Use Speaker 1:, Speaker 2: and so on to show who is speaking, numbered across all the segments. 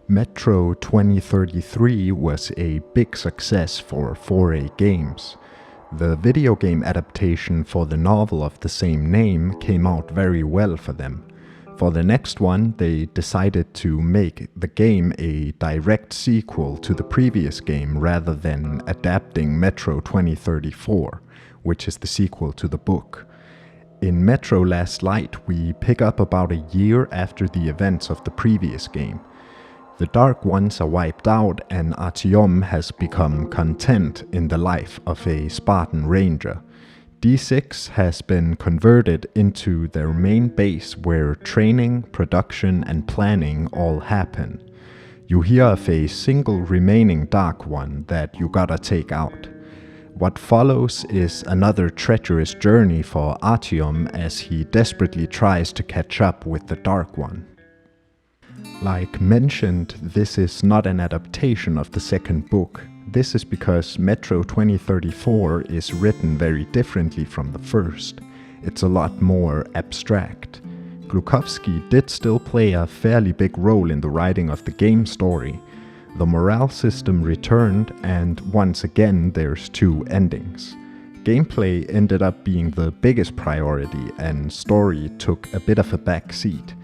Speaker 1: Metro 2033 was a big success for 4A Games. The video game adaptation for the novel of the same name came out very well for them. For the next one, they decided to make the game a direct sequel to the previous game rather than adapting Metro 2034, which is the sequel to the book. In Metro Last Light, we pick up about a year after the events of the previous game. The Dark Ones are wiped out and Artyom has become content in the life of a Spartan ranger. D6 has been converted into their main base where training, production and planning all happen. You hear of a single remaining Dark One that you gotta take out. What follows is another treacherous journey for Artyom as he desperately tries to catch up with the Dark One. Like mentioned, this is not an adaptation of the second book. This is because Metro 2034 is written very differently from the first. It's a lot more abstract. Glukhovsky did still play a fairly big role in the writing of the game story. The morale system returned, and once again there's two endings. Gameplay ended up being the biggest priority, and story took a bit of a back seat.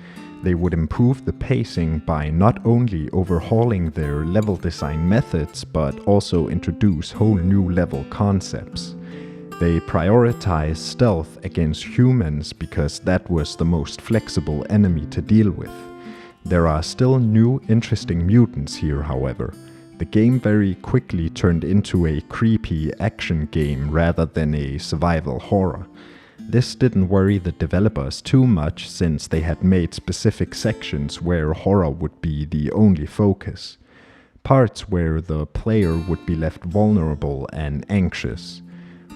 Speaker 1: They would improve the pacing by not only overhauling their level design methods, but also introduce whole new level concepts. They prioritize stealth against humans because that was the most flexible enemy to deal with. There are still new interesting mutants here, however. The game very quickly turned into a creepy action game rather than a survival horror. This didn't worry the developers too much since they had made specific sections where horror would be the only focus. Parts where the player would be left vulnerable and anxious.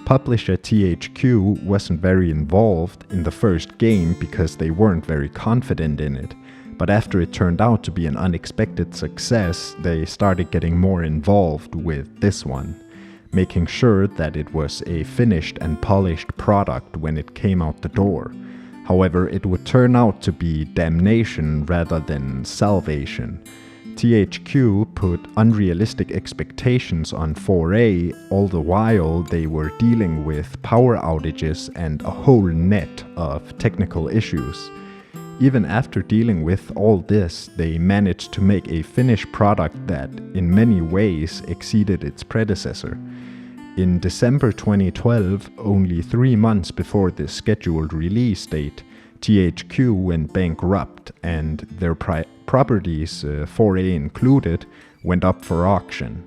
Speaker 1: Publisher THQ wasn't very involved in the first game because they weren't very confident in it, but after it turned out to be an unexpected success, they started getting more involved with this one, making sure that it was a finished and polished product when it came out the door. However, it would turn out to be damnation rather than salvation. THQ put unrealistic expectations on 4A, all the while they were dealing with power outages and a whole net of technical issues. Even after dealing with all this, they managed to make a finished product that, in many ways, exceeded its predecessor. In December 2012, only 3 months before the scheduled release date, THQ went bankrupt and their properties, 4A included, went up for auction.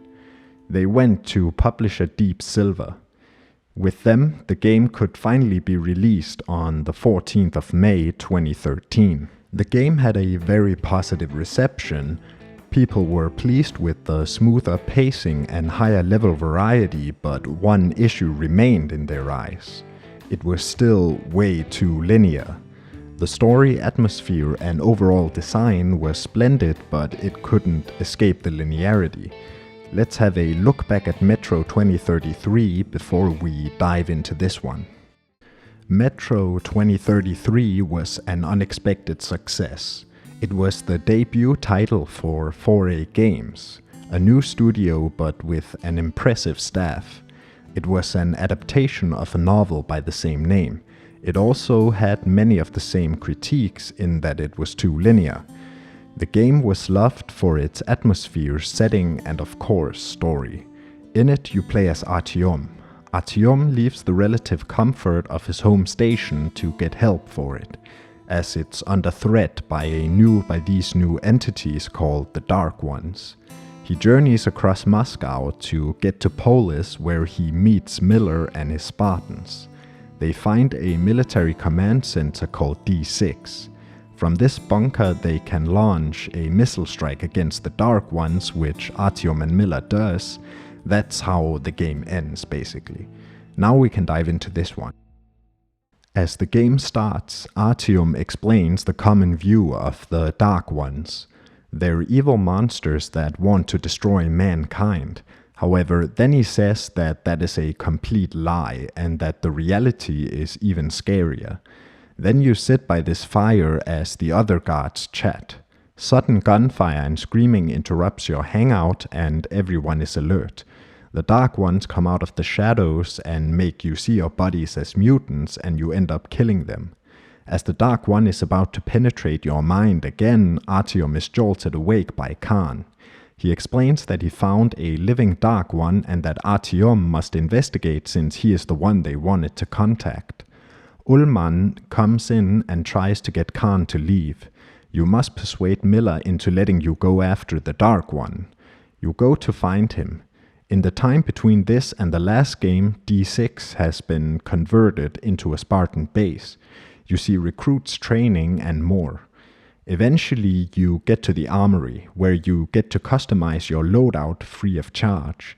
Speaker 1: They went to publisher Deep Silver. With them, the game could finally be released on the 14th of May 2013. The game had a very positive reception. People were pleased with the smoother pacing and higher level variety, but one issue remained in their eyes. It was still way too linear. The story, atmosphere, and overall design were splendid, but it couldn't escape the linearity. Let's have a look back at Metro 2033 before we dive into this one. Metro 2033 was an unexpected success. It was the debut title for 4A Games, a new studio but with an impressive staff. It was an adaptation of a novel by the same name. It also had many of the same critiques in that it was too linear. The game was loved for its atmosphere, setting, and of course, story. In it, you play as Artyom. Artyom leaves the relative comfort of his home station to get help for it, as it's under threat by these new entities called the Dark Ones. He journeys across Moscow to get to Polis, where he meets Miller and his Spartans. They find a military command center called D6. From this bunker they can launch a missile strike against the Dark Ones, which Artyom and Miller does. That's how the game ends, basically. Now we can dive into this one. As the game starts, Artyom explains the common view of the Dark Ones. They're evil monsters that want to destroy mankind. However, then he says that that is a complete lie and that the reality is even scarier. Then you sit by this fire as the other guards chat. Sudden gunfire and screaming interrupts your hangout and everyone is alert. The Dark Ones come out of the shadows and make you see your buddies as mutants and you end up killing them. As the Dark One is about to penetrate your mind again, Artyom is jolted awake by Khan. He explains that he found a living Dark One and that Artyom must investigate since he is the one they wanted to contact. Ullman comes in and tries to get Khan to leave. You must persuade Miller into letting you go after the Dark One. You go to find him. In the time between this and the last game, D6 has been converted into a Spartan base. You see recruits training and more. Eventually, you get to the armory, where you get to customize your loadout free of charge.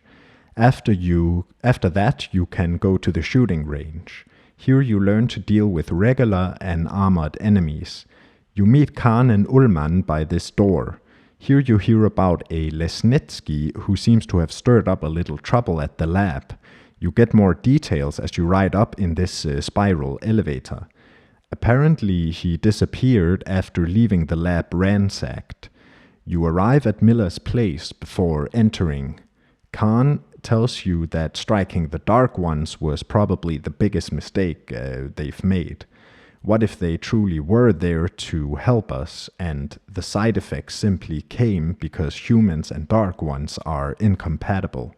Speaker 1: After that, you can go to the shooting range. Here you learn to deal with regular and armored enemies. You meet Khan and Ullman by this door. Here you hear about a Lesnitsky who seems to have stirred up a little trouble at the lab. You get more details as you ride up in this spiral elevator. Apparently, he disappeared after leaving the lab ransacked. You arrive at Miller's place before entering. Khan tells you that striking the Dark Ones was probably the biggest mistake they've made. What if they truly were there to help us, and the side effects simply came because humans and Dark Ones are incompatible?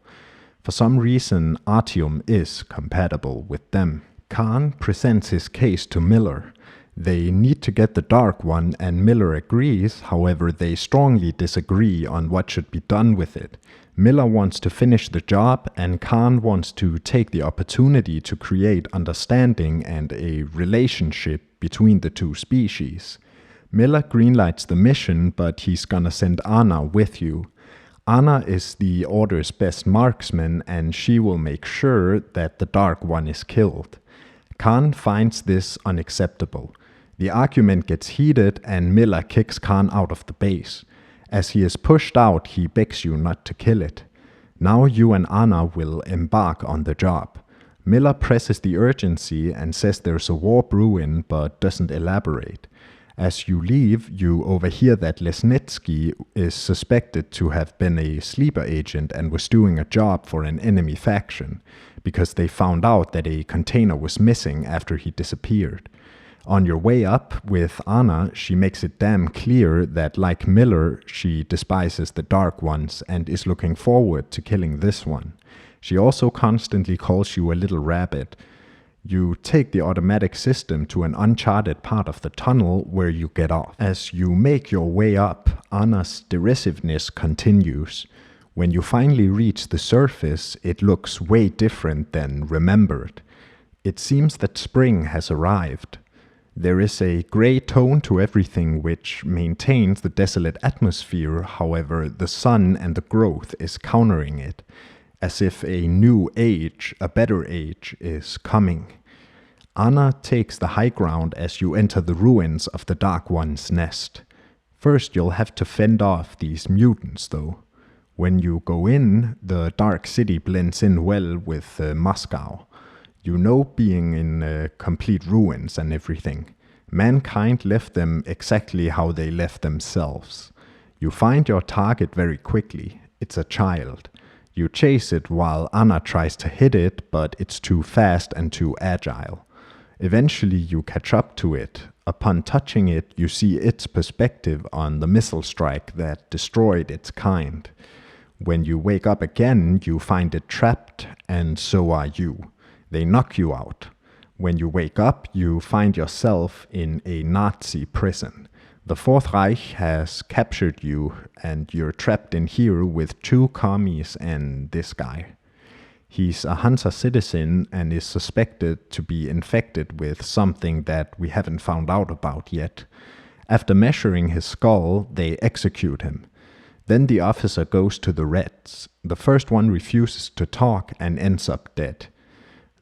Speaker 1: For some reason, Artyom is compatible with them. Khan presents his case to Miller. They need to get the Dark One and Miller agrees, however they strongly disagree on what should be done with it. Miller wants to finish the job and Khan wants to take the opportunity to create understanding and a relationship between the two species. Miller greenlights the mission, but he's gonna send Anna with you. Anna is the Order's best marksman and she will make sure that the Dark One is killed. Khan finds this unacceptable. The argument gets heated and Miller kicks Khan out of the base. As he is pushed out, he begs you not to kill it. Now you and Anna will embark on the job. Miller presses the urgency and says there's a war brewing but doesn't elaborate. As you leave, you overhear that Lesnitsky is suspected to have been a sleeper agent and was doing a job for an enemy faction, because they found out that a container was missing after he disappeared. On your way up with Anna, she makes it damn clear that, like Miller, she despises the Dark Ones and is looking forward to killing this one. She also constantly calls you a little rabbit. You take the automatic system to an uncharted part of the tunnel where you get off. As you make your way up, Anna's derisiveness continues. When you finally reach the surface, it looks way different than remembered. It seems that spring has arrived. There is a grey tone to everything which maintains the desolate atmosphere, however the sun and the growth is countering it, as if a new age, a better age, is coming. Anna takes the high ground as you enter the ruins of the Dark One's nest. First you'll have to fend off these mutants though. When you go in, the Dark City blends in well with Moscow. You know, being in complete ruins and everything. Mankind left them exactly how they left themselves. You find your target very quickly. It's a child. You chase it while Anna tries to hit it, but it's too fast and too agile. Eventually you catch up to it. Upon touching it, you see its perspective on the missile strike that destroyed its kind. When you wake up again, you find it trapped, and so are you. They knock you out. When you wake up, you find yourself in a Nazi prison. The Fourth Reich has captured you, and you're trapped in here with 2 commies and this guy. He's a Hunter citizen and is suspected to be infected with something that we haven't found out about yet. After measuring his skull, they execute him. Then the officer goes to the Reds. The first one refuses to talk and ends up dead.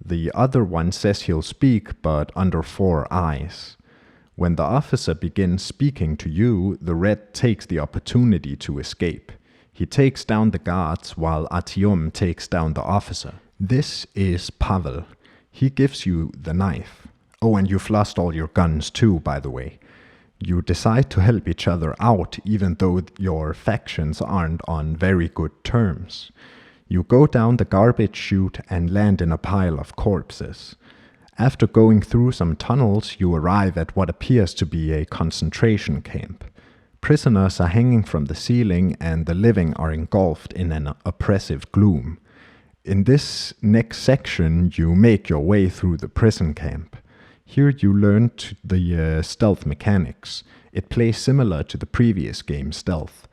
Speaker 1: The other one says he'll speak, but under 4 eyes. When the officer begins speaking to you, the Red takes the opportunity to escape. He takes down the guards while Artyom takes down the officer. This is Pavel. He gives you the knife. Oh, and you've lost all your guns too, by the way. You decide to help each other out even though your factions aren't on very good terms. You go down the garbage chute and land in a pile of corpses. After going through some tunnels, you arrive at what appears to be a concentration camp. Prisoners are hanging from the ceiling and the living are engulfed in an oppressive gloom. In this next section, you make your way through the prison camp. Here you learn the stealth mechanics. It plays similar to the previous game Stealth.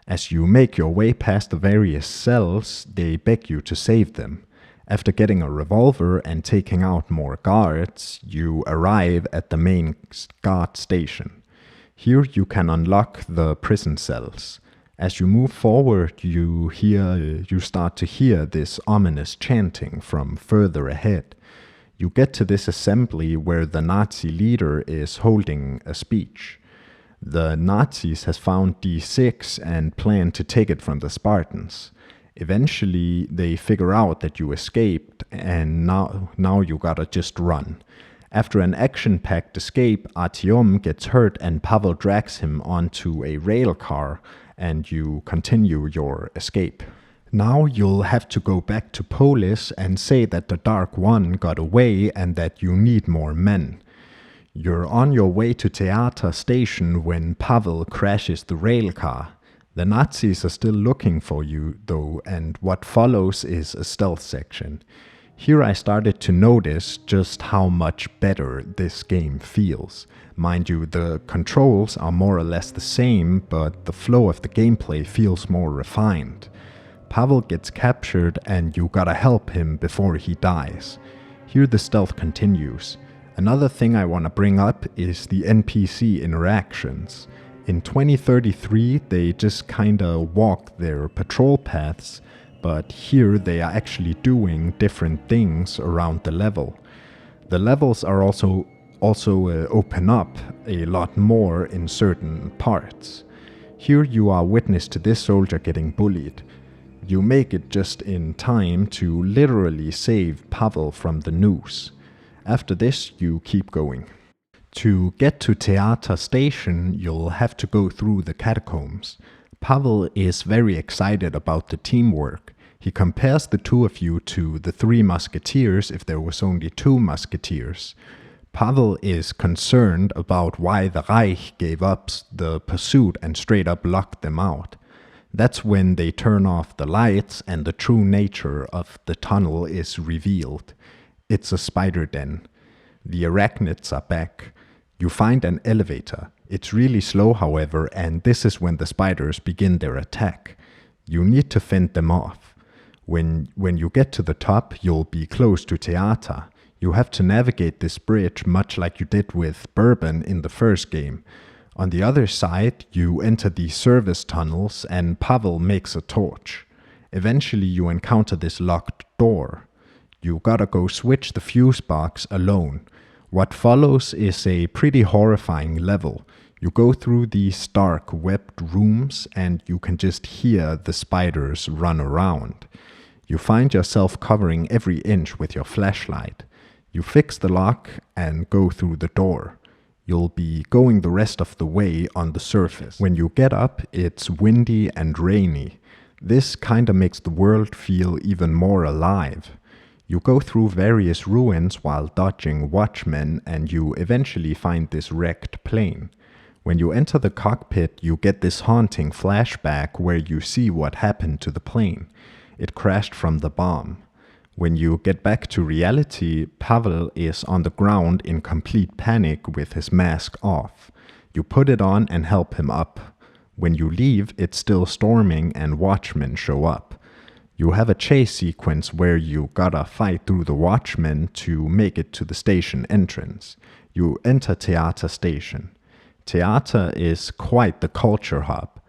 Speaker 1: As you make your way past the various cells, they beg you to save them. After getting a revolver and taking out more guards, you arrive at the main guard station. Here you can unlock the prison cells. As you move forward, you start to hear this ominous chanting from further ahead. You get to this assembly where the Nazi leader is holding a speech. The Nazis has found D6 and plan to take it from the Spartans. Eventually, they figure out that you escaped, and now you gotta just run. After an action-packed escape, Artyom gets hurt and Pavel drags him onto a rail car, and you continue your escape. Now you'll have to go back to Polis and say that the Dark One got away and that you need more men. You're on your way to Theater Station when Pavel crashes the rail car. The Nazis are still looking for you though, and what follows is a stealth section. Here I started to notice just how much better this game feels. Mind you, the controls are more or less the same, but the flow of the gameplay feels more refined. Pavel gets captured and you gotta help him before he dies. Here the stealth continues. Another thing I want to bring up is the NPC interactions. In 2033 they just kinda walk their patrol paths, but here they are actually doing different things around the level. The levels are also open up a lot more in certain parts. Here you are witness to this soldier getting bullied. You make it just in time to literally save Pavel from the noose. After this, you keep going. To get to Theater Station, you'll have to go through the catacombs. Pavel is very excited about the teamwork. He compares the two of you to the Three Musketeers if there was only two musketeers. Pavel is concerned about why the Reich gave up the pursuit and straight up locked them out. That's when they turn off the lights and the true nature of the tunnel is revealed. It's a spider den. The arachnids are back. You find an elevator. It's really slow, however, and this is when the spiders begin their attack. You need to fend them off. When you get to the top, you'll be close to Theater. You have to navigate this bridge much like you did with Bourbon in the first game. On the other side, you enter the service tunnels and Pavel makes a torch. Eventually you encounter this locked door. You gotta go switch the fuse box alone. What follows is a pretty horrifying level. You go through these dark webbed rooms and you can just hear the spiders run around. You find yourself covering every inch with your flashlight. You fix the lock and go through the door. You'll be going the rest of the way on the surface. When you get up, it's windy and rainy. This kinda makes the world feel even more alive. You go through various ruins while dodging watchmen and you eventually find this wrecked plane. When you enter the cockpit, you get this haunting flashback where you see what happened to the plane. It crashed from the bomb. When you get back to reality, Pavel is on the ground in complete panic with his mask off. You put it on and help him up. When you leave, it's still storming and watchmen show up. You have a chase sequence where you gotta fight through the watchmen to make it to the station entrance. You enter Theater Station. Theater is quite the culture hub.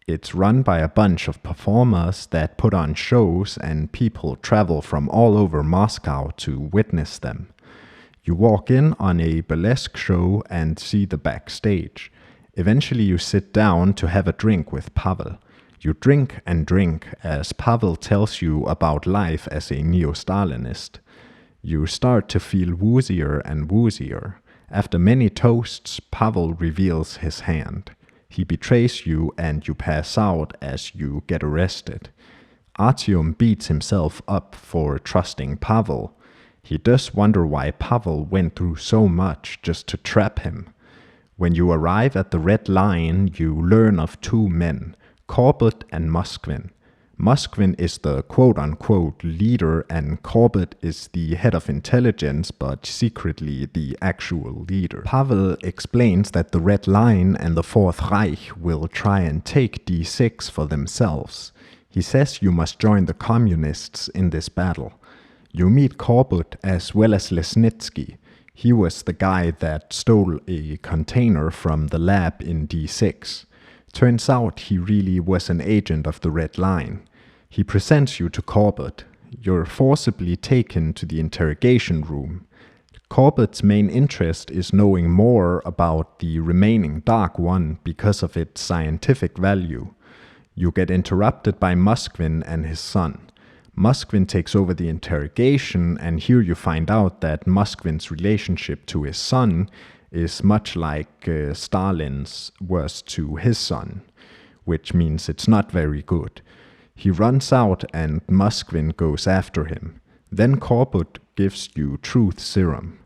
Speaker 1: It's run by a bunch of performers that put on shows and people travel from all over Moscow to witness them. You walk in on a burlesque show and see the backstage. Eventually you sit down to have a drink with Pavel. You drink and drink as Pavel tells you about life as a neo-Stalinist. You start to feel woozier and woozier. After many toasts, Pavel reveals his hand. He betrays you and you pass out as you get arrested. Artyom beats himself up for trusting Pavel. He does wonder why Pavel went through so much just to trap him. When you arrive at the Red Line, you learn of two men, Corbett and Moskvin. Moskvin is the quote-unquote leader and Corbett is the head of intelligence, but secretly the actual leader. Pavel explains that the Red Line and the Fourth Reich will try and take D6 for themselves. He says you must join the communists in this battle. You meet Corbett as well as Lesnitsky. He was the guy that stole a container from the lab in D6. Turns out he really was an agent of the Red Line. He presents you to Corbett. You're forcibly taken to the interrogation room. Corbett's main interest is knowing more about the remaining Dark One because of its scientific value. You get interrupted by Moskvin and his son. Moskvin takes over the interrogation, and here you find out that Moskvin's relationship to his son is much like Stalin's was to his son, which means it's not very good. He runs out and Moskvin goes after him. Then Corbett gives you truth serum.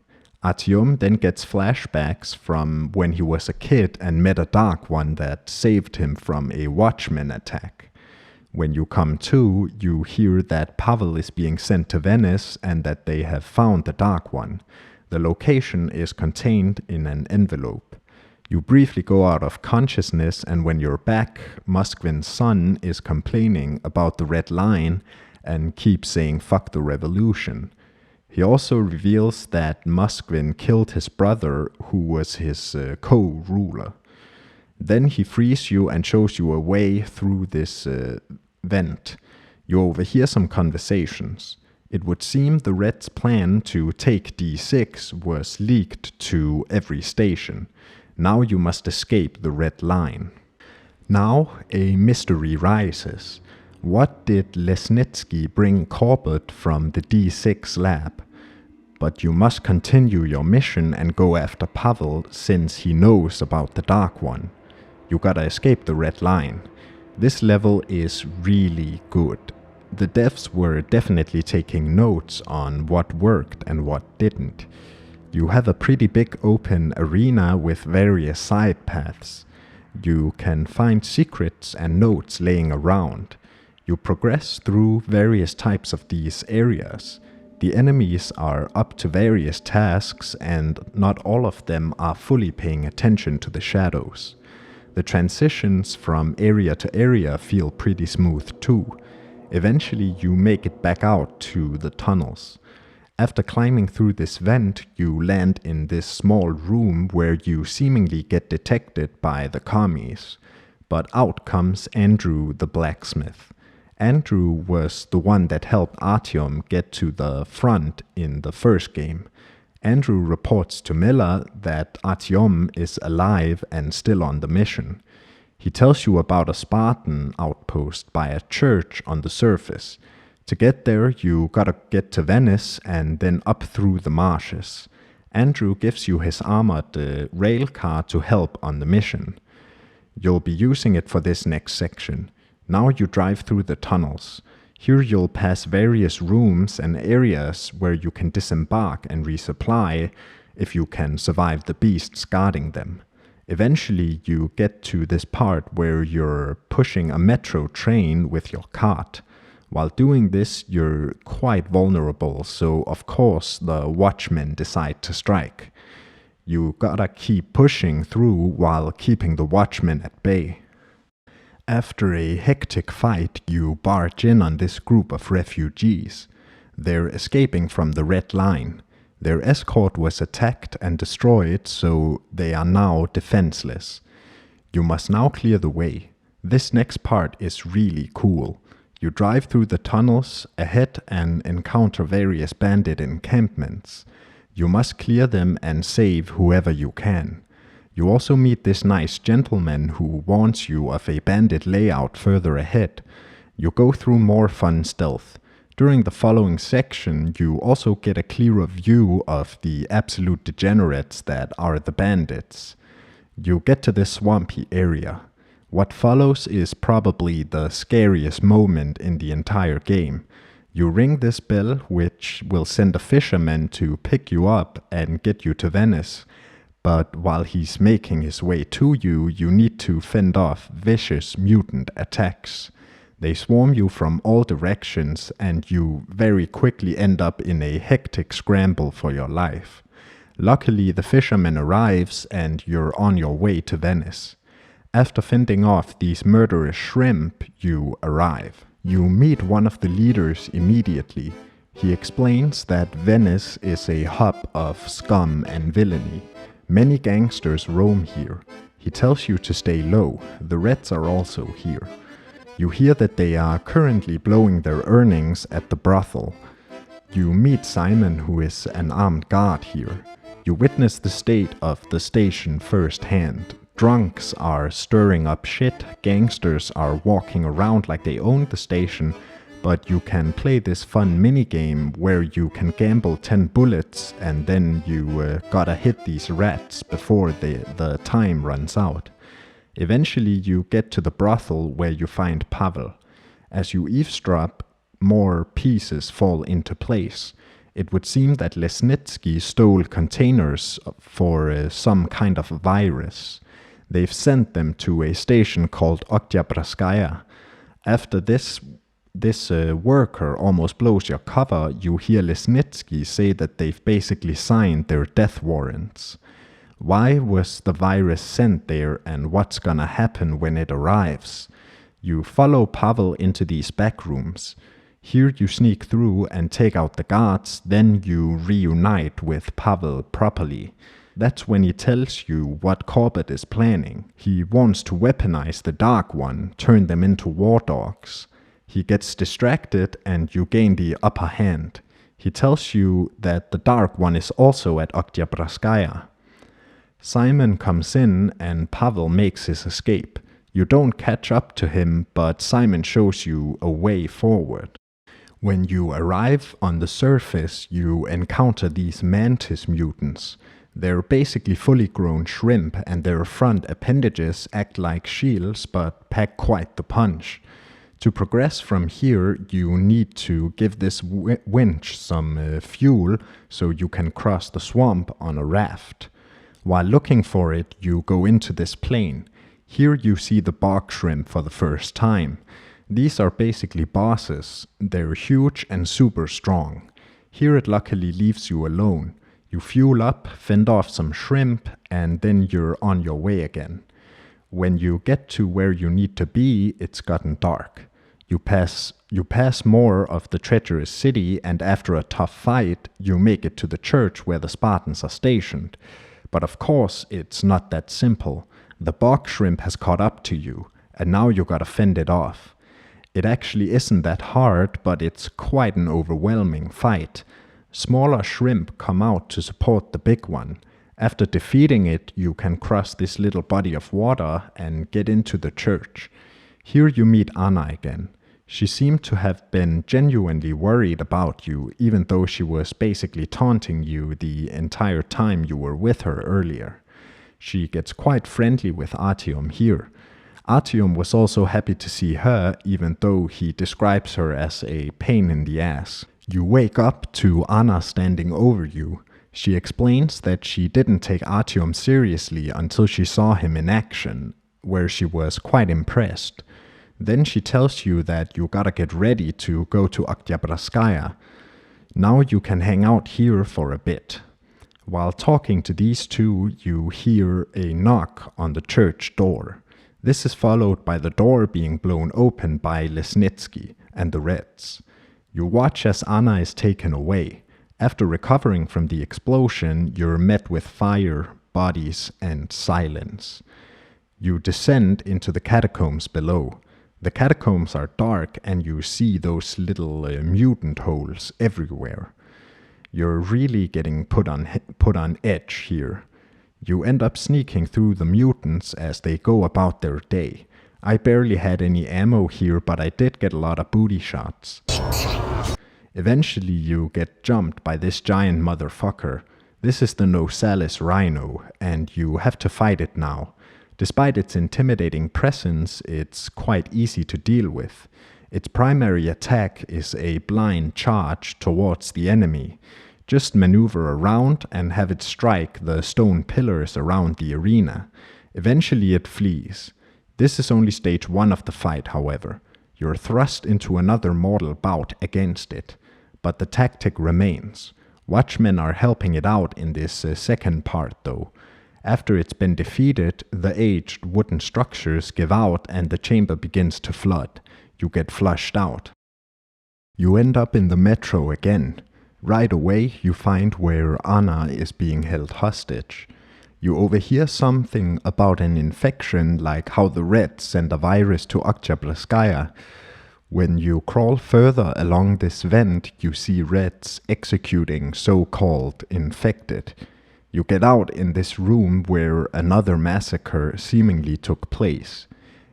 Speaker 1: Artyom then gets flashbacks from when he was a kid and met a Dark One that saved him from a Watchmen attack. When you come to, you hear that Pavel is being sent to Venice and that they have found the Dark One. The location is contained in an envelope. You briefly go out of consciousness, and when you're back, Moskvin's son is complaining about the Red Line and keeps saying fuck the revolution. He also reveals that Moskvin killed his brother, who was his co-ruler. Then he frees you and shows you a way through this vent. You overhear some conversations. It would seem the Reds' plan to take D6 was leaked to every station. Now you must escape the Red Line. Now a mystery rises. What did Lesnitsky bring Corbett from the D6 lab? But you must continue your mission and go after Pavel since he knows about the Dark One. You gotta escape the Red Line. This level is really good. The devs were definitely taking notes on what worked and what didn't. You have a pretty big open arena with various side paths. You can find secrets and notes laying around. You progress through various types of these areas. The enemies are up to various tasks, and not all of them are fully paying attention to the shadows. The transitions from area to area feel pretty smooth too. Eventually you make it back out to the tunnels. After climbing through this vent, you land in this small room where you seemingly get detected by the commies. But out comes Andrew the blacksmith. Andrew was the one that helped Artyom get to the front in the first game. Andrew reports to Miller that Artyom is alive and still on the mission. He tells you about a Spartan outpost by a church on the surface. To get there, you gotta get to Venice and then up through the marshes. Andrew gives you his armored rail car to help on the mission. You'll be using it for this next section. Now you drive through the tunnels. Here you'll pass various rooms and areas where you can disembark and resupply if you can survive the beasts guarding them. Eventually you get to this part where you're pushing a metro train with your cart. While doing this, you're quite vulnerable, so of course the Watchmen decide to strike. You gotta keep pushing through while keeping the Watchmen at bay. After a hectic fight, you barge in on this group of refugees. They're escaping from the Red Line. Their escort was attacked and destroyed, so they are now defenseless. You must now clear the way. This next part is really cool. You drive through the tunnels ahead and encounter various bandit encampments. You must clear them and save whoever you can. You also meet this nice gentleman who warns you of a bandit layout further ahead. You go through more fun stealth. During the following section, you also get a clearer view of the absolute degenerates that are the bandits. You get to this swampy area. What follows is probably the scariest moment in the entire game. You ring this bell, which will send a fisherman to pick you up and get you to Venice. But while he's making his way to you, you need to fend off vicious mutant attacks. They swarm you from all directions, and you very quickly end up in a hectic scramble for your life. Luckily, the fisherman arrives, and you're on your way to Venice. After fending off these murderous shrimp, you arrive. You meet one of the leaders immediately. He explains that Venice is a hub of scum and villainy. Many gangsters roam here. He tells you to stay low. The Reds are also here. You hear that they are currently blowing their earnings at the brothel. You meet Simon, who is an armed guard here. You witness the state of the station firsthand. Drunks are stirring up shit, gangsters are walking around like they own the station, but you can play this fun minigame where you can gamble 10 bullets and then you gotta hit these rats before the time runs out. Eventually you get to the brothel where you find Pavel. As you eavesdrop, more pieces fall into place. It would seem that Lesnitsky stole containers for some kind of virus. They've sent them to a station called Oktyabrskaya. After this worker almost blows your cover, you hear Lesnitsky say that they've basically signed their death warrants. Why was the virus sent there, and what's gonna happen when it arrives? You follow Pavel into these back rooms. Here you sneak through and take out the guards, then you reunite with Pavel properly. That's when he tells you what Corbett is planning. He wants to weaponize the Dark One, turn them into war dogs. He gets distracted and you gain the upper hand. He tells you that the Dark One is also at Oktyabrskaya. Simon comes in and Pavel makes his escape. You don't catch up to him, but Simon shows you a way forward. When you arrive on the surface, you encounter these mantis mutants. They're basically fully grown shrimp, and their front appendages act like shields but pack quite the punch. To progress from here, you need to give this winch some fuel so you can cross the swamp on a raft. While looking for it, you go into this plane. Here you see the bog shrimp for the first time. These are basically bosses. They're huge and super strong. Here it luckily leaves you alone. You fuel up, fend off some shrimp, and then you're on your way again. When you get to where you need to be, it's gotten dark. You pass more of the treacherous city, and after a tough fight, you make it to the church where the Spartans are stationed. But of course, it's not that simple. The bog shrimp has caught up to you, and now you gotta fend it off. It actually isn't that hard, but it's quite an overwhelming fight. Smaller shrimp come out to support the big one. After defeating it, you can cross this little body of water and get into the church. Here you meet Anna again. She seemed to have been genuinely worried about you, even though she was basically taunting you the entire time you were with her earlier. She gets quite friendly with Artyom here. Artyom was also happy to see her, even though he describes her as a pain in the ass. You wake up to Anna standing over you. She explains that she didn't take Artyom seriously until she saw him in action, where she was quite impressed. Then she tells you that you gotta get ready to go to Oktyabrskaya. Now you can hang out here for a bit. While talking to these two, you hear a knock on the church door. This is followed by the door being blown open by Lesnitsky and the Reds. You watch as Anna is taken away. After recovering from the explosion, you're met with fire, bodies, and silence. You descend into the catacombs below. The catacombs are dark and you see those little mutant holes everywhere. You're really getting put on edge here. You end up sneaking through the mutants as they go about their day. I barely had any ammo here, but I did get a lot of booty shots. Eventually you get jumped by this giant motherfucker. This is the Nosalis rhino, and you have to fight it now. Despite its intimidating presence, it's quite easy to deal with. Its primary attack is a blind charge towards the enemy. Just maneuver around and have it strike the stone pillars around the arena. Eventually it flees. This is only stage 1 of the fight, however. You're thrust into another mortal bout against it. But the tactic remains. Watchmen are helping it out in this second part though. After it's been defeated, the aged wooden structures give out and the chamber begins to flood. You get flushed out. You end up in the metro again. Right away you find where Anna is being held hostage. You overhear something about an infection, like how the Reds send a virus to Oktyabrskaya. When you crawl further along this vent, you see Reds executing so-called infected. You get out in this room where another massacre seemingly took place.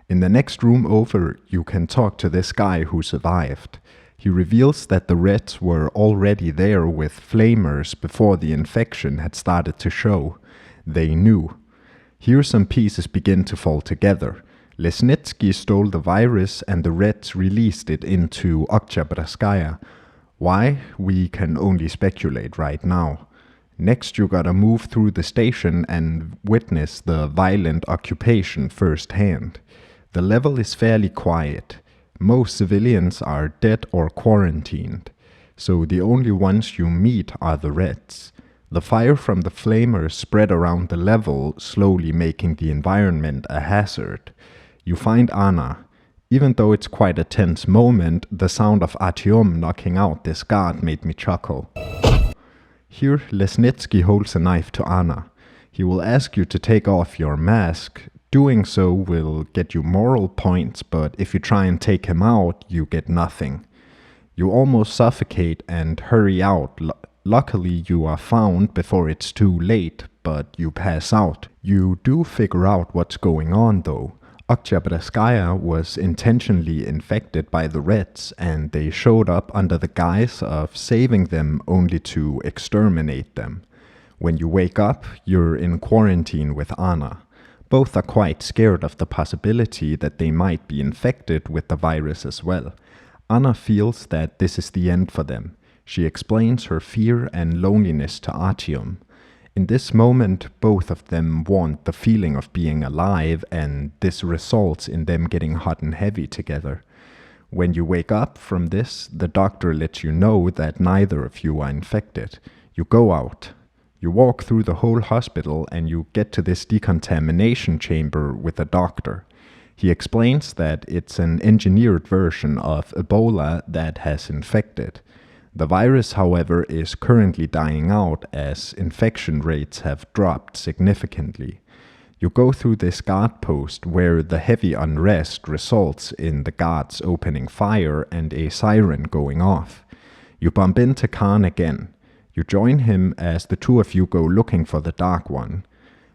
Speaker 1: In the next room over, you can talk to this guy who survived. He reveals that the Reds were already there with flamers before the infection had started to show. They knew. Here some pieces begin to fall together. Lesnitsky stole the virus and the Reds released it into Oktyabrskaya. Why? We can only speculate right now. Next you gotta move through the station and witness the violent occupation firsthand. The level is fairly quiet. Most civilians are dead or quarantined, so the only ones you meet are the Reds. The fire from the flamers spread around the level, slowly making the environment a hazard. You find Anna. Even though it's quite a tense moment, the sound of Artyom knocking out this guard made me chuckle. Here, Lesnitsky holds a knife to Anna. He will ask you to take off your mask. Doing so will get you moral points, but if you try and take him out, you get nothing. You almost suffocate and hurry out. Luckily, you are found before it's too late, but you pass out. You do figure out what's going on, though. Oktyabrskaya was intentionally infected by the Reds, and they showed up under the guise of saving them only to exterminate them. When you wake up, you're in quarantine with Anna. Both are quite scared of the possibility that they might be infected with the virus as well. Anna feels that this is the end for them. She explains her fear and loneliness to Artyom. In this moment, both of them want the feeling of being alive, and this results in them getting hot and heavy together. When you wake up from this, the doctor lets you know that neither of you are infected. You go out. You walk through the whole hospital and you get to this decontamination chamber with the doctor. He explains that it's an engineered version of Ebola that has infected. The virus, however, is currently dying out as infection rates have dropped significantly. You go through this guard post where the heavy unrest results in the guards opening fire and a siren going off. You bump into Khan again. You join him as the two of you go looking for the Dark One.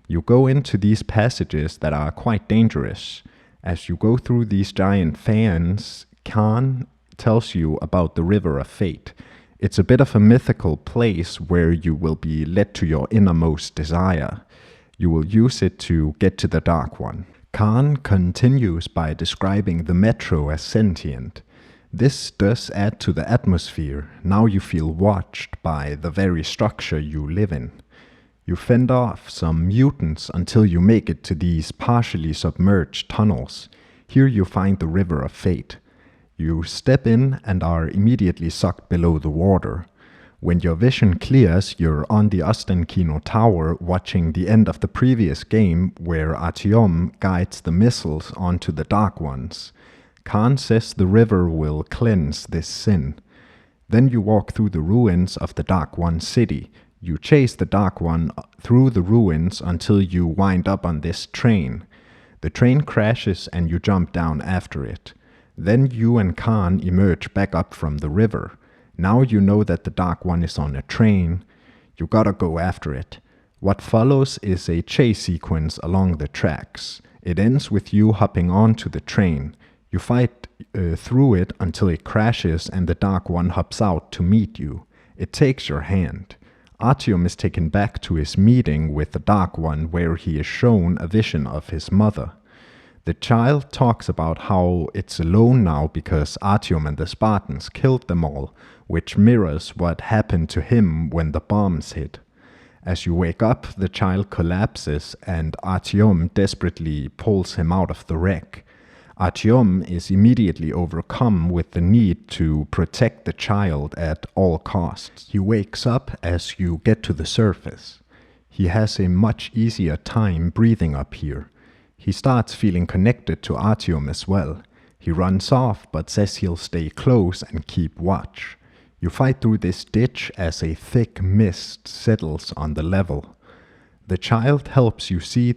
Speaker 1: You go into these passages that are quite dangerous. As you go through these giant fans, Khan tells you about the River of Fate. It's a bit of a mythical place where you will be led to your innermost desire. You will use it to get to the Dark One. Khan continues by describing the metro as sentient. This does add to the atmosphere. Now you feel watched by the very structure you live in. You fend off some mutants until you make it to these partially submerged tunnels. Here you find the River of Fate. You step in and are immediately sucked below the water. When your vision clears, you're on the Ostankino Tower watching the end of the previous game where Artyom guides the missiles onto the Dark Ones. Khan says the river will cleanse this sin. Then you walk through the ruins of the Dark One city. You chase the Dark One through the ruins until you wind up on this train. The train crashes and you jump down after it. Then you and Khan emerge back up from the river. Now you know that the Dark One is on a train. You gotta go after it. What follows is a chase sequence along the tracks. It ends with you hopping onto the train. You fight through it until it crashes and the Dark One hops out to meet you. It takes your hand. Artyom is taken back to his meeting with the Dark One where he is shown a vision of his mother. The child talks about how it's alone now because Artyom and the Spartans killed them all, which mirrors what happened to him when the bombs hit. As you wake up, the child collapses and Artyom desperately pulls him out of the wreck. Artyom is immediately overcome with the need to protect the child at all costs. He wakes up as you get to the surface. He has a much easier time breathing up here. He starts feeling connected to Artyom as well. He runs off but says he'll stay close and keep watch. You fight through this ditch as a thick mist settles on the level. The child helps you see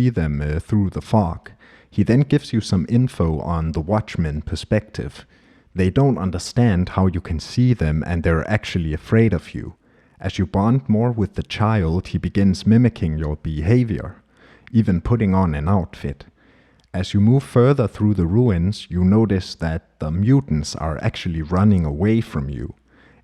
Speaker 1: them through the fog. He then gives you some info on the Watchmen perspective. They don't understand how you can see them and they're actually afraid of you. As you bond more with the child, he begins mimicking your behavior, even putting on an outfit. As you move further through the ruins, you notice that the mutants are actually running away from you.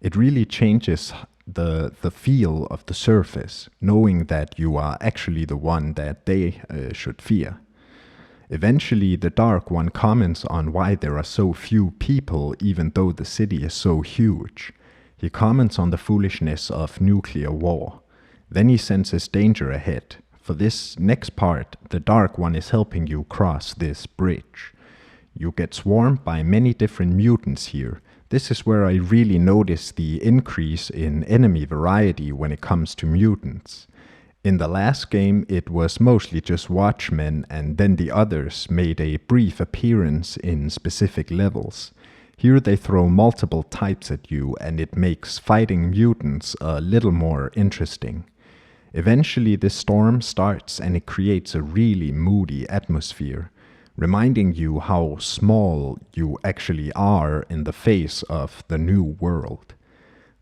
Speaker 1: It really changes the feel of the surface, knowing that you are actually the one that they should fear. Eventually, the Dark One comments on why there are so few people even though the city is so huge. He comments on the foolishness of nuclear war. Then he senses danger ahead. For this next part, the Dark One is helping you cross this bridge. You get swarmed by many different mutants here. This is where I really notice the increase in enemy variety when it comes to mutants. In the last game, it was mostly just Watchmen, and then the others made a brief appearance in specific levels. Here they throw multiple types at you, and it makes fighting mutants a little more interesting. Eventually, this storm starts, and it creates a really moody atmosphere, reminding you how small you actually are in the face of the new world.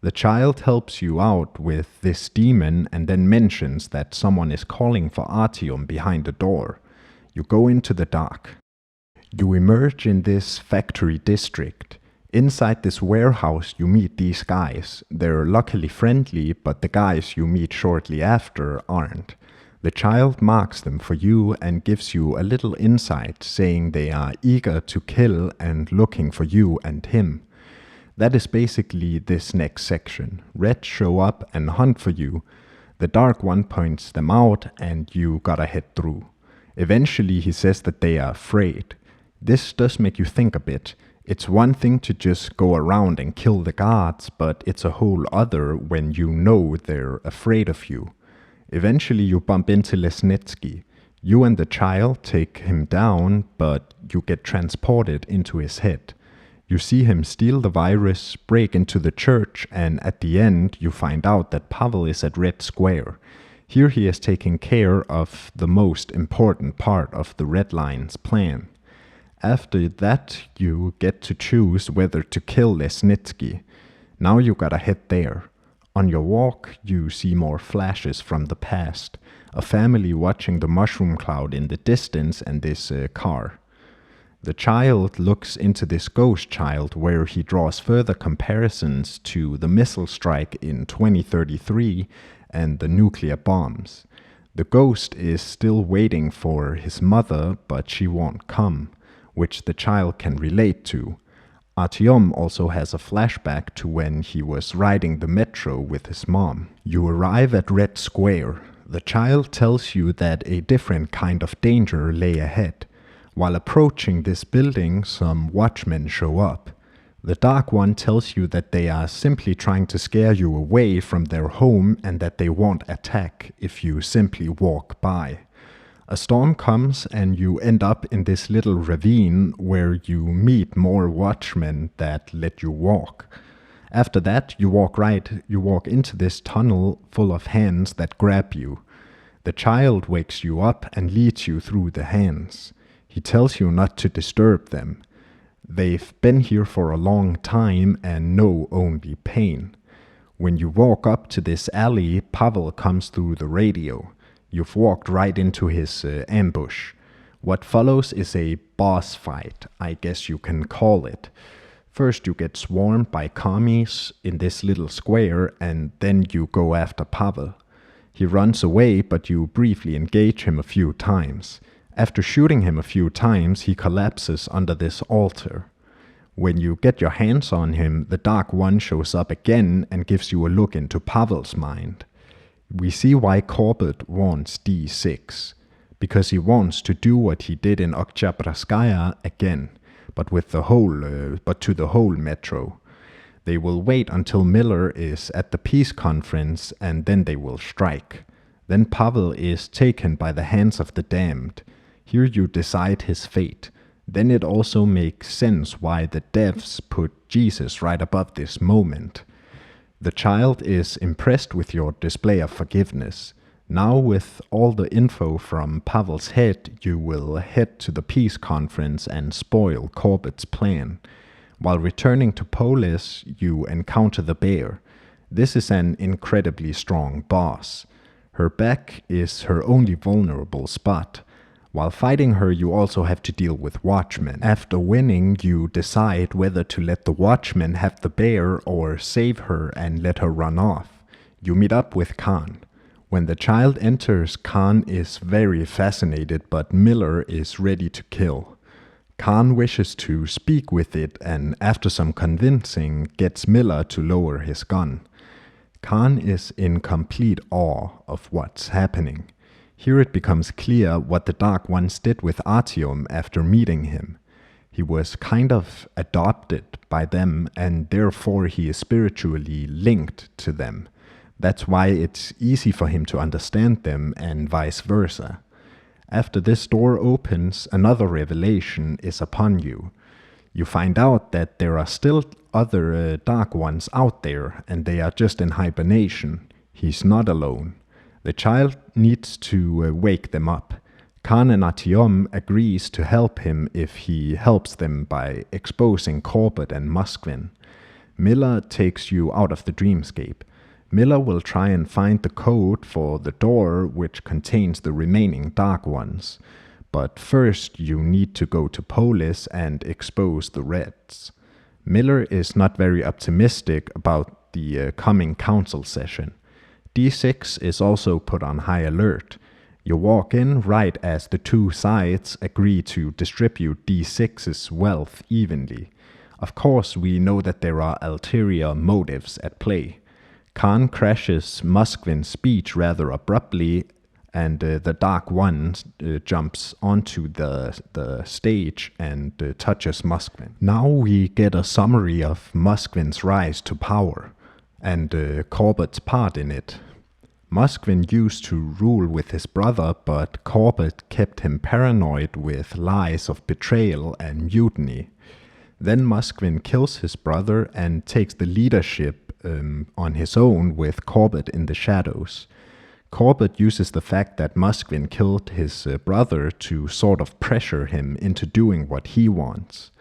Speaker 1: The child helps you out with this demon and then mentions that someone is calling for Artyom behind the door. You go into the dark. You emerge in this factory district. Inside this warehouse you meet these guys. They're luckily friendly, but the guys you meet shortly after aren't. The child marks them for you and gives you a little insight, saying they are eager to kill and looking for you and him. That is basically this next section. Reds show up and hunt for you. The Dark One points them out and you gotta head through. Eventually he says that they are afraid. This does make you think a bit. It's one thing to just go around and kill the guards, but it's a whole other when you know they're afraid of you. Eventually you bump into Lesnitsky. You and the child take him down, but you get transported into his head. You see him steal the virus, break into the church, and at the end you find out that Pavel is at Red Square. Here he is taking care of the most important part of the Red Line's plan. After that, you get to choose whether to kill Lesnitsky. Now you gotta head there. On your walk, you see more flashes from the past. A family watching the mushroom cloud in the distance and this car. The child looks into this ghost child where he draws further comparisons to the missile strike in 2033 and the nuclear bombs. The ghost is still waiting for his mother, but she won't come, which the child can relate to. Artyom also has a flashback to when he was riding the metro with his mom. You arrive at Red Square. The child tells you that a different kind of danger lay ahead. While approaching this building, some watchmen show up. The Dark One tells you that they are simply trying to scare you away from their home and that they won't attack if you simply walk by. A storm comes and you end up in this little ravine where you meet more watchmen that let you walk. After that, you walk into this tunnel full of hands that grab you. The child wakes you up and leads you through the hands. He tells you not to disturb them. They've been here for a long time and know only pain. When you walk up to this alley, Pavel comes through the radio. You've walked right into his ambush. What follows is a boss fight, I guess you can call it. First you get swarmed by commies in this little square, and then you go after Pavel. He runs away, but you briefly engage him a few times. After shooting him a few times, he collapses under this altar. When you get your hands on him, the Dark One shows up again and gives you a look into Pavel's mind. We see why Corbett wants D6. Because he wants to do what he did in Oktyabrskaya again, but to the whole metro. They will wait until Miller is at the peace conference, and then they will strike. Then Pavel is taken by the hands of the damned. Here you decide his fate. Then it also makes sense why the devs put Jesus right above this moment. The child is impressed with your display of forgiveness. Now with all the info from Pavel's head, you will head to the peace conference and spoil Corbett's plan. While returning to Polis, you encounter the bear. This is an incredibly strong boss. Her back is her only vulnerable spot. While fighting her, you also have to deal with Watchmen. After winning, you decide whether to let the Watchmen have the bear or save her and let her run off. You meet up with Khan. When the child enters, Khan is very fascinated, but Miller is ready to kill. Khan wishes to speak with it, and after some convincing, gets Miller to lower his gun. Khan is in complete awe of what's happening. Here it becomes clear what the Dark Ones did with Artyom after meeting him. He was kind of adopted by them, and therefore he is spiritually linked to them. That's why it's easy for him to understand them, and vice versa. After this door opens, another revelation is upon you. You find out that there are still other Dark Ones out there, and they are just in hibernation. He's not alone. The child needs to wake them up. Khan and Artyom agrees to help him if he helps them by exposing Corbett and Moskvin. Miller takes you out of the dreamscape. Miller will try and find the code for the door which contains the remaining Dark Ones. But first you need to go to Polis and expose the Reds. Miller is not very optimistic about the coming council session. D6 is also put on high alert. You walk in right as the two sides agree to distribute D6's wealth evenly. Of course, we know that there are ulterior motives at play. Khan crashes Moskvin's speech rather abruptly, and the Dark One jumps onto the stage and touches Moskvin. Now we get a summary of Moskvin's rise to power, and Corbett's part in it. Moskvin used to rule with his brother, but Corbett kept him paranoid with lies of betrayal and mutiny. Then Moskvin kills his brother and takes the leadership on his own with Corbett in the shadows. Corbett uses the fact that Moskvin killed his brother to sort of pressure him into doing what he wants.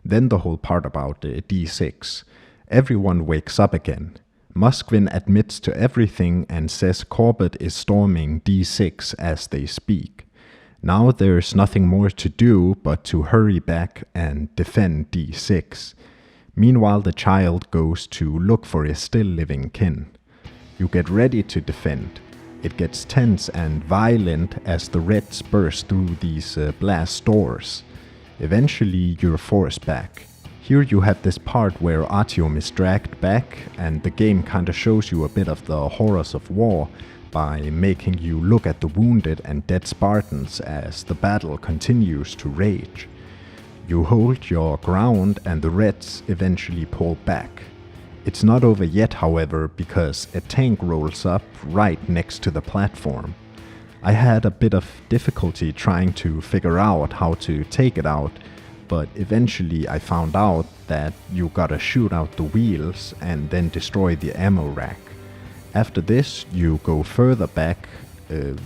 Speaker 1: Then the whole part about D6. Everyone wakes up again. Moskvin admits to everything and says Corbett is storming D6 as they speak. Now there's nothing more to do but to hurry back and defend D6. Meanwhile, the child goes to look for his still living kin. You get ready to defend. It gets tense and violent as the Reds burst through these blast doors. Eventually, you're forced back. Here you have this part where Artyom is dragged back, and the game kinda shows you a bit of the horrors of war by making you look at the wounded and dead Spartans as the battle continues to rage. You hold your ground and the Reds eventually pull back. It's not over yet, however, because a tank rolls up right next to the platform. I had a bit of difficulty trying to figure out how to take it out, but eventually I found out that you gotta shoot out the wheels and then destroy the ammo rack. After this, you go further back,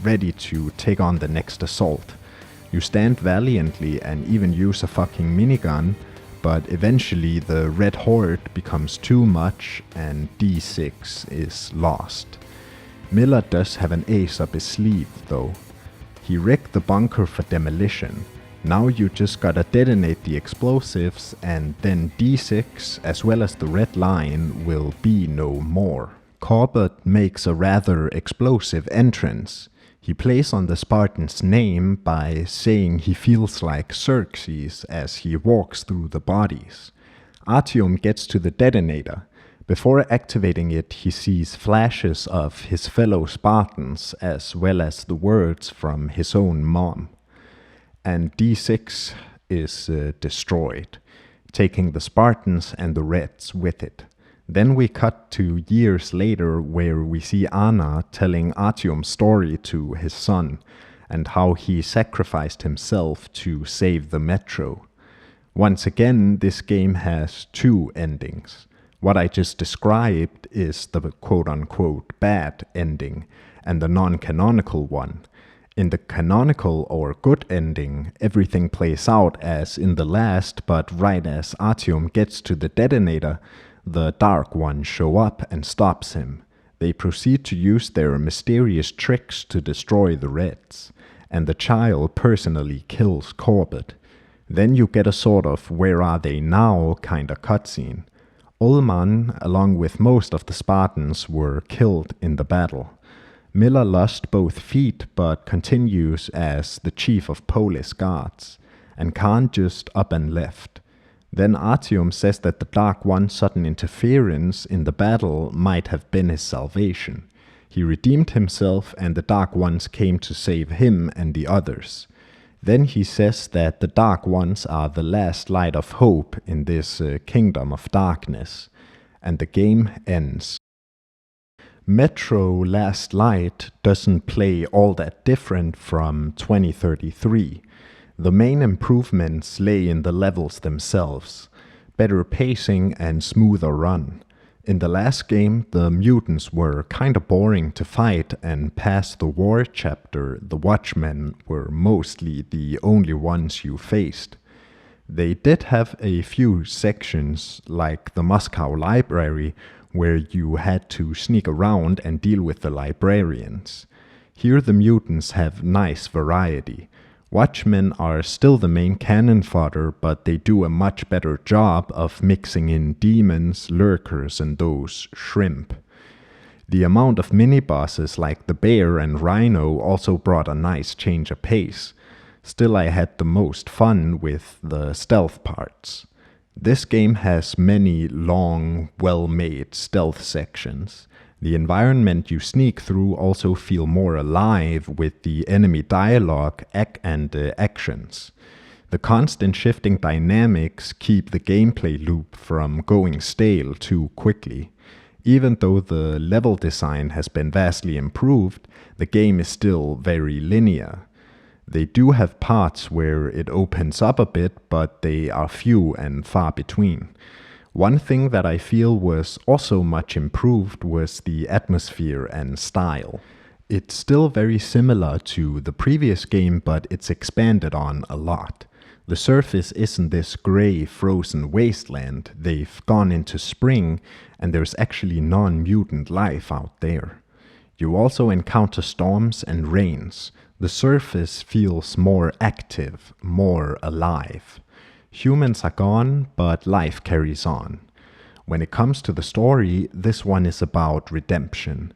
Speaker 1: ready to take on the next assault. You stand valiantly and even use a fucking minigun, but eventually the Red Horde becomes too much and D6 is lost. Miller does have an ace up his sleeve though. He rigged the bunker for demolition. Now you just gotta detonate the explosives and then D6 as well as the red line will be no more. Corbett makes a rather explosive entrance. He plays on the Spartan's name by saying he feels like Xerxes as he walks through the bodies. Artyom gets to the detonator. Before activating it, he sees flashes of his fellow Spartans as well as the words from his own mom. And D6 is destroyed, taking the Spartans and the Reds with it. Then we cut to years later where we see Anna telling Artyom's story to his son and how he sacrificed himself to save the metro. Once again, this game has two endings. What I just described is the quote-unquote bad ending and the non-canonical one. In the canonical or good ending, everything plays out as in the last, but right as Artyom gets to the detonator, the Dark Ones show up and stops him. They proceed to use their mysterious tricks to destroy the Reds, and the child personally kills Corbett. Then you get a sort of where are they now kinda cutscene. Ullman, along with most of the Spartans, were killed in the battle. Miller lost both feet but continues as the chief of Polish guards, and Khan just up and left. Then Artyom says that the Dark One's sudden interference in the battle might have been his salvation. He redeemed himself and the Dark Ones came to save him and the others. Then he says that the Dark Ones are the last light of hope in this kingdom of darkness, and the game ends. Metro Last Light doesn't play all that different from 2033. The main improvements lay in the levels themselves, better pacing and smoother run. In the last game, the mutants were kinda boring to fight, and past the war chapter, the Watchmen were mostly the only ones you faced. They did have a few sections, like the Moscow Library, where you had to sneak around and deal with the librarians. Here the mutants have nice variety. Watchmen are still the main cannon fodder, but they do a much better job of mixing in demons, lurkers, and those shrimp. The amount of mini-bosses like the bear and rhino also brought a nice change of pace. Still, I had the most fun with the stealth parts. This game has many long, well-made stealth sections. The environment you sneak through also feel more alive with the enemy dialogue and actions. The constant shifting dynamics keep the gameplay loop from going stale too quickly. Even though the level design has been vastly improved, the game is still very linear. They do have parts where it opens up a bit, but they are few and far between. One thing that I feel was also much improved was the atmosphere and style. It's still very similar to the previous game, but it's expanded on a lot. The surface isn't this gray, frozen wasteland. They've gone into spring, and there's actually non-mutant life out there. You also encounter storms and rains. The surface feels more active, more alive. Humans are gone, but life carries on. When it comes to the story, this one is about redemption.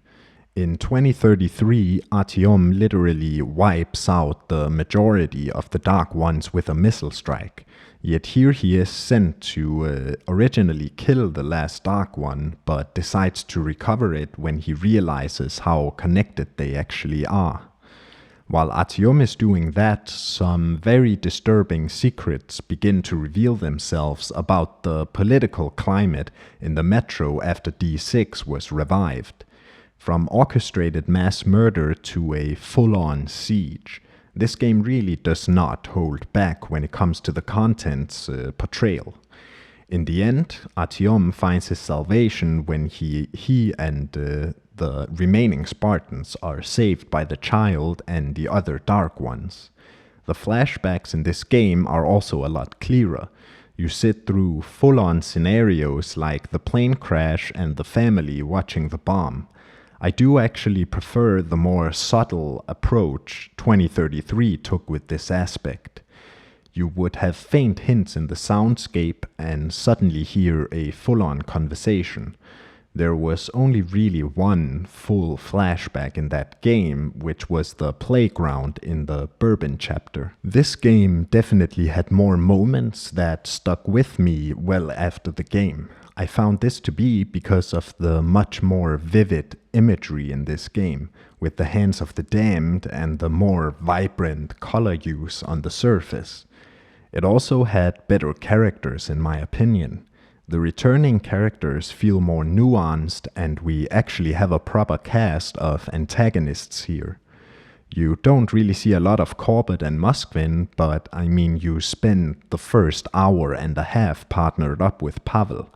Speaker 1: In 2033, Artyom literally wipes out the majority of the Dark Ones with a missile strike. Yet here he is sent to originally kill the last Dark One, but decides to recover it when he realizes how connected they actually are. While Artyom is doing that, some very disturbing secrets begin to reveal themselves about the political climate in the metro after D6 was revived. From orchestrated mass murder to a full-on siege, this game really does not hold back when it comes to the content's portrayal. In the end, Artyom finds his salvation when he and the remaining Spartans are saved by the child and the other Dark Ones. The flashbacks in this game are also a lot clearer. You sit through full-on scenarios like the plane crash and the family watching the bomb. I do actually prefer the more subtle approach 2033 took with this aspect. You would have faint hints in the soundscape and suddenly hear a full-on conversation. There was only really one full flashback in that game, which was the playground in the Bourbon chapter. This game definitely had more moments that stuck with me well after the game. I found this to be because of the much more vivid imagery in this game, with the hands of the damned and the more vibrant color use on the surface. It also had better characters in my opinion. The returning characters feel more nuanced, and we actually have a proper cast of antagonists here. You don't really see a lot of Corbett and Moskvin, but I mean you spend the first hour and a half partnered up with Pavel.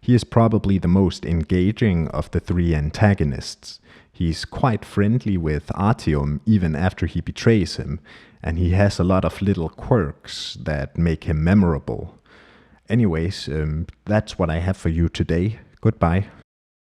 Speaker 1: He is probably the most engaging of the three antagonists. He's quite friendly with Artyom even after he betrays him, and he has a lot of little quirks that make him memorable. Anyways, that's what I have for you today. Goodbye.